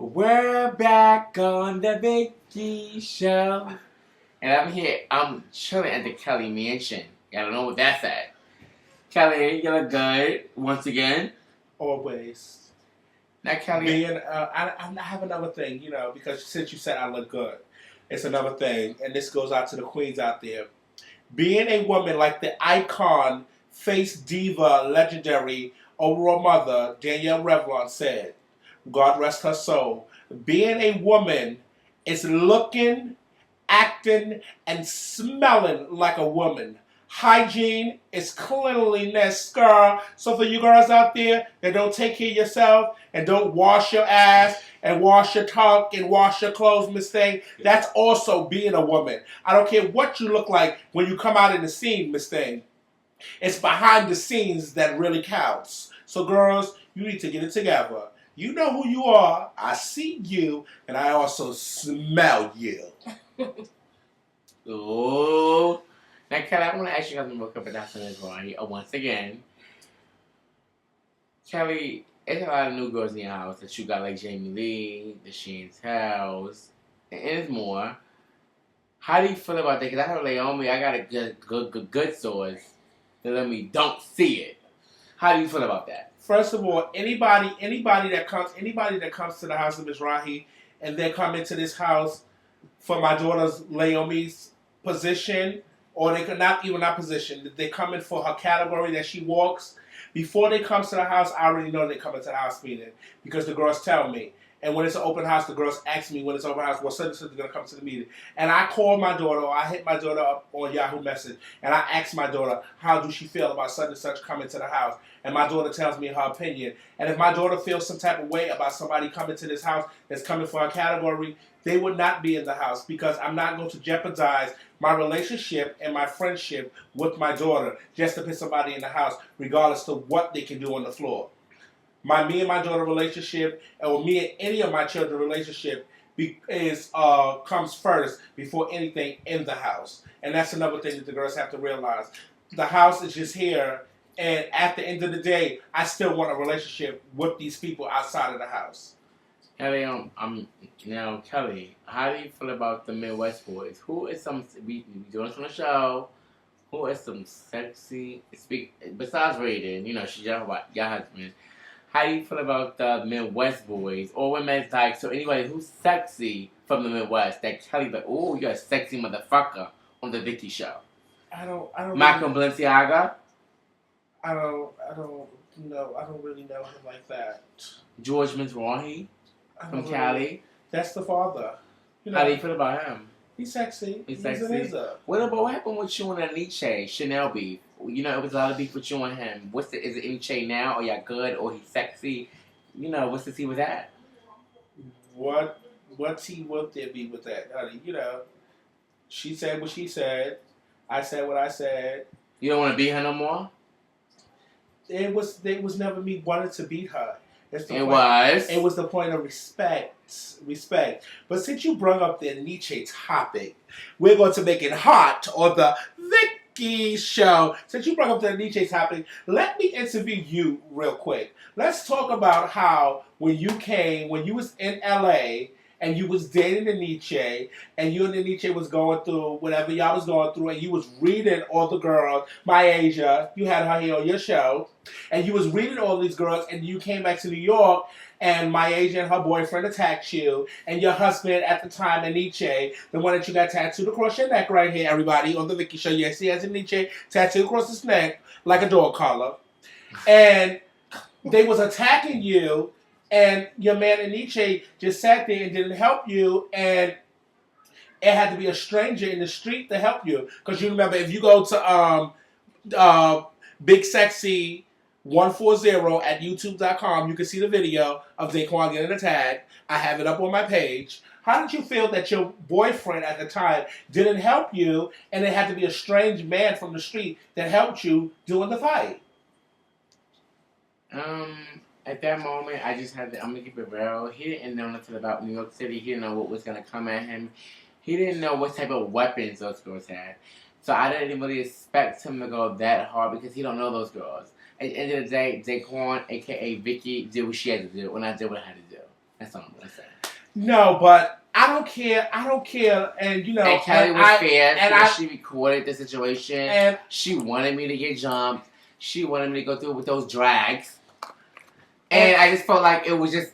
We're back on the Vicky show. And I'm here, I'm chilling at the Kelly mansion. I don't know what that's at. Kelly, you look good once again. Always. Now, Kelly. I have another thing, because since you said I look good, it's another thing, and this goes out to the queens out there. Being a woman like the icon, face diva, legendary, overall mother, Danielle Revlon said, God rest her soul, being a woman is looking, acting, and smelling like a woman. Hygiene is cleanliness, girl. So for you girls out there that don't take care of yourself and don't wash your ass and wash your tongue and wash your clothes, Miss Thing, that's also being a woman. I don't care what you look like when you come out in the scene, Miss Thing. It's behind the scenes that really counts. So girls, you need to get it together. You know who you are. I see you, and I also smell you. Ooh. Now, Kelly, I want to ask you something real quick about MIZRAHI once again. Kelly, there's a lot of new girls in your house that you got, like Jamie Lee, the Chantels, and there's more. How do you feel about that? Because I heard Naomi, I got a good source that let me don't see it. How do you feel about that? First of all, anybody that comes to the house of MIZRAHI and they come into this house for my daughter's Naomi's position, or they could not position. They come in for her category that she walks. Before they come to the house, I already know they come into the house meeting because the girls tell me. And when it's an open house, the girls ask me when it's open house, well, such and such is going to come to the meeting. And I call my daughter, or I hit my daughter up on Yahoo Message, and I ask my daughter, how do she feel about such and such coming to the house? And my daughter tells me her opinion. And if my daughter feels some type of way about somebody coming to this house that's coming for her category, they would not be in the house because I'm not going to jeopardize my relationship and my friendship with my daughter just to put somebody in the house, regardless of what they can do on the floor. Me and my daughter relationship, or me and any of my children relationship, comes first before anything in the house. And that's another thing that the girls have to realize. The house is just here, and at the end of the day, I still want a relationship with these people outside of the house. Kelly, Kelly, how do you feel about the Midwest boys? Who is we doing this on the show? Who is some sexy, besides Raiden, she's your husband. How do you feel about the Midwest boys or women's like, so anybody who's sexy from the Midwest that Kelly's like, oh, you're a sexy motherfucker on the Vicky show? I don't Malcolm Balenciaga? I don't know. I don't really know him like that. George MIZRAHI from Cali? That's the father. How do you feel about him? He's sexy. He's sexy. What happened with you and Nietzsche, Chanel beef? It was a lot of beef with you and him. Is it Nietzsche now? Or y'all good? Or he's sexy? What's the tea with that? What tea will there be with that, honey? She said what she said. I said what I said. You don't want to beat her no more? It was never me wanting to beat her. It was the point of respect. But since you brought up the Nietzsche topic, we're going to make it hot on the Vicky show. Since you brought up the Nietzsche topic, let me interview you real quick. Let's talk about how when you was in LA and you was dating the Nietzsche, and you and the Nietzsche was going through whatever y'all was going through, and you was reading all the girls, Myasia, you had her here on your show, and you was reading all these girls, and you came back to New York, and Myasia and her boyfriend attacked you, and your husband at the time, Nietzsche, the one that you got tattooed across your neck right here, everybody, on the Vicky show, yes, he has a Nietzsche tattooed across his neck, like a dog collar, and they was attacking you, and your man Nietzsche just sat there and didn't help you, and it had to be a stranger in the street to help you. Because you remember, if you go to Big Sexy 140 at YouTube.com, you can see the video of Daquan getting attacked. I have it up on my page. How did you feel that your boyfriend at the time didn't help you, and it had to be a strange man from the street that helped you during the fight? At that moment, I just had to, I'm going to keep it real. He didn't know nothing about New York City. He didn't know what was going to come at him. He didn't know what type of weapons those girls had. So I didn't really expect him to go that hard because he don't know those girls. At the end of the day, Daquan, a.k.a. Vicky, did what she had to do, and I did what I had to do. That's all I'm going to say. No, but I don't care. I don't care. And you know, And Kelly was fair and because she recorded the situation. and She wanted me to get jumped. She wanted me to go through with those drags. And I just felt like it was just,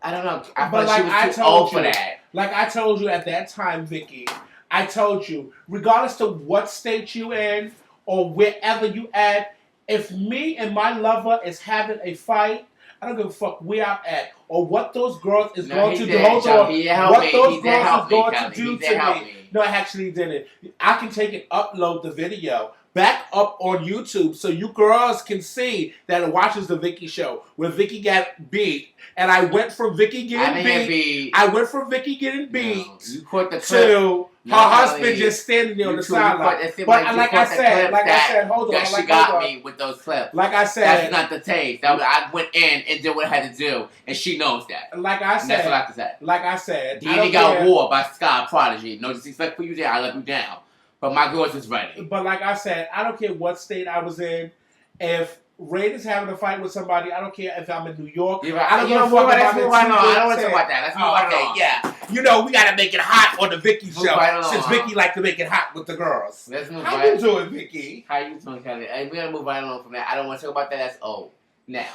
I don't know. I felt like she was too old for that. Like I told you at that time, Vicky, I told you, regardless to what state you in or wherever you at, if me and my lover is having a fight, I don't give a fuck where I'm at or what those girls is going to do. Hold on. What those girls is going to do to me. No, I actually didn't. I can take and upload the video back up on YouTube so you girls can see that it watches the Vicky show where Vicky got beat. And I went from Vicky getting beat. I went from Vicky getting beat to her husband just standing there on the sideline. But like I said, hold on. That she got me with those clips. Like I said, that's not the taste. I went in and did what I had to do, and she knows that. Like I said, that's what I have to say. Like I said, Didi got war by Sky Prodigy. No disrespect for you there, I love you down. But my girls is ready. But like I said, I don't care what state I was in. If Raiders having a fight with somebody, I don't care if I'm in New York. Right. I don't know what I don't want to talk about that. Let's move on. Okay, yeah. You know, we got to make it hot on the Vicky show. Since Vicky like to make it hot with the girls. Let's move How you doing, Vicky? How you doing, Kelly? Hey, we're going to move right along from that. I don't want to talk about that. That's old. Now,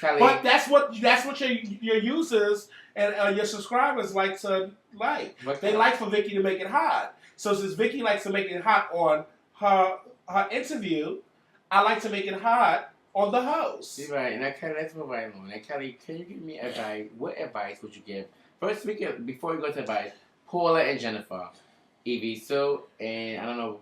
Kelly. But that's what your users and your subscribers like to like. They like for Vicky to make it hot. So since Vicky likes to make it hot on her interview, I like to make it hot on the host. You're right. Now, Kelly, let's move right along. Now, Kelly, can you give me advice? What advice would you give? First, before we go to advice, Paula and Jennifer. Evie, so, and I don't know,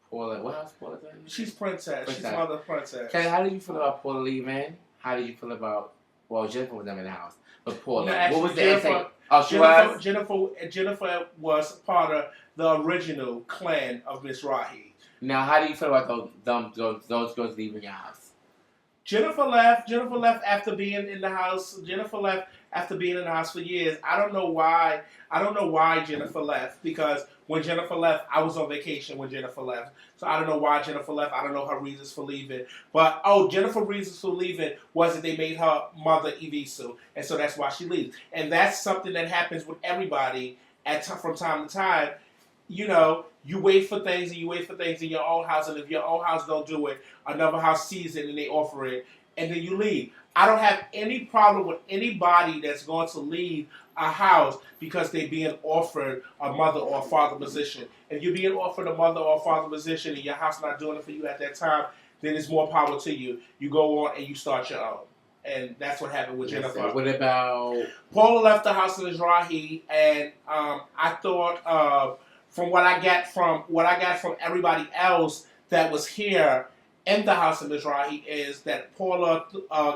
Paula, what else Paula's name? She's Princess. She's Mother Princess. Kelly, how do you feel about Paula leaving? How do you feel about, well, Jennifer was never in the house, but Paula, no, actually, what was Jennifer, the intake? Oh, she was? Jennifer was part of the original clan of MIZRAHI. Now, how do you feel about those girls leaving your house? Jennifer left. Jennifer left after being in the house. Jennifer left after being in the house for years. I don't know why. I don't know why Jennifer left, because when Jennifer left, I was on vacation when Jennifer left. So I don't know why Jennifer left. I don't know her reasons for leaving. But, Jennifer's reasons for leaving was that they made her mother Evisu. And so that's why she leaves. And that's something that happens with everybody from time to time. You know, you wait for things and you wait for things in your own house. And if your own house don't do it, another house sees it and they offer it. And then you leave. I don't have any problem with anybody that's going to leave a house because they're being offered a mother or a father position. If you're being offered a mother or a father position and your house not doing it for you at that time, then it's more power to you. You go on and you start your own. And that's what happened with Jennifer. What about Paula left the house of MIZRAHI, and I thought from what I got from everybody else that was here in the house of MIZRAHI is that Paula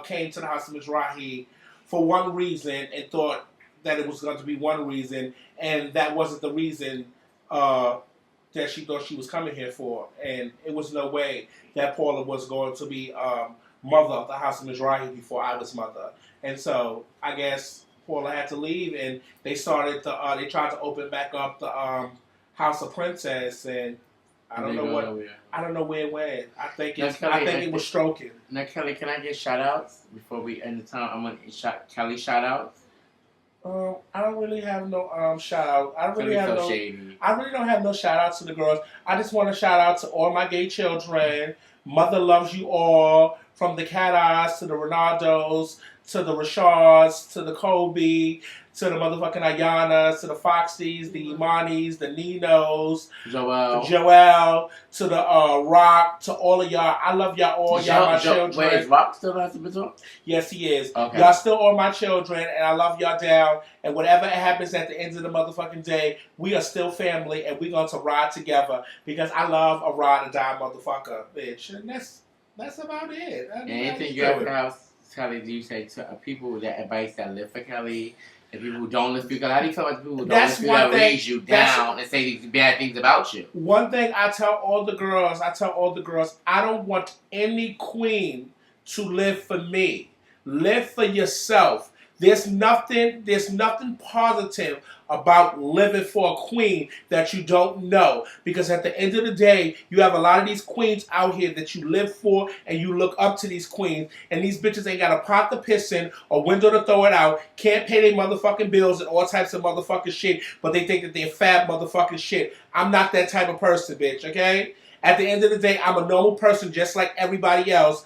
came to the house of MIZRAHI for one reason and thought that it was going to be one reason, and that wasn't the reason that she thought she was coming here for. And it was no way that Paula was going to be mother of the house of MIZRAHI before I was mother. And so I guess Paula had to leave, and they started to they tried to open back up the House of Princess, and I don't know where it went. I think it was stroking. Now, Kelly, can I get shout outs before we end the time? I'm gonna Kelly shout outs. I don't really have no shout out. I really don't have no shout outs to the girls. I just want to shout out to all my gay children. Mother loves you all, from the Cat Eyes to the Ronaldos to the Rashards to the Kobe to the motherfucking Ayanas to the Foxies, the Imanis, the Ninos, Joel to the Rock, to all of y'all. I love y'all all. Y'all my children. Wait, is Rock still has to be talked? Yes, he is. Okay. Y'all still all my children, and I love y'all down. And whatever happens at the end of the motherfucking day, we are still family, and we're going to ride together, because I love a ride or die motherfucker, bitch. And that's about it. Anything you have house, Kelly, do you say to people that advice that live for Kelly? And people who don't listen, because how do you feel about the people who don't listen that raise you down and say these bad things about you? One thing I tell all the girls, I don't want any queen to live for me. Live for yourself. There's nothing positive about living for a queen that you don't know. Because at the end of the day, you have a lot of these queens out here that you live for and you look up to these queens. And these bitches ain't got a pot to piss in or window to throw it out, can't pay their motherfucking bills and all types of motherfucking shit, but they think that they're fab motherfucking shit. I'm not that type of person, bitch, okay? At the end of the day, I'm a normal person just like everybody else.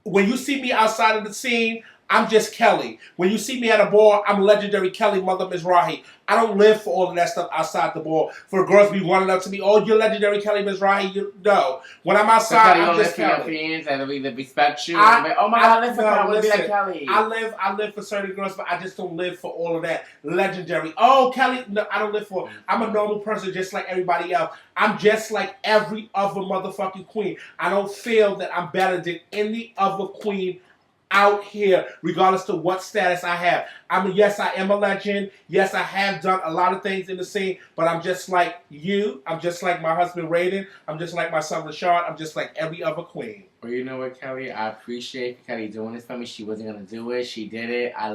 When you see me outside of the scene, I'm just Kelly. When you see me at a bar, I'm legendary Kelly, mother MIZRAHI. I don't live for all of that stuff outside the bar. For girls be running up to me, oh, you're legendary Kelly MIZRAHI. No. When I'm outside, I'm just Kelly. You live for your fans and they respect you. Oh my God, listen, I want to be like Kelly. I live for certain girls, but I just don't live for all of that legendary. Oh, Kelly, no, I don't live for. I'm a normal person just like everybody else. I'm just like every other motherfucking queen. I don't feel that I'm better than any other queen out here, regardless to what status I have. Yes, I am a legend. Yes, I have done a lot of things in the scene, but I'm just like you. I'm just like my husband, Raiden. I'm just like my son, Rashard. I'm just like every other queen. Well, you know what, Kelly? I appreciate Kelly doing this for me. She wasn't going to do it. She did it. I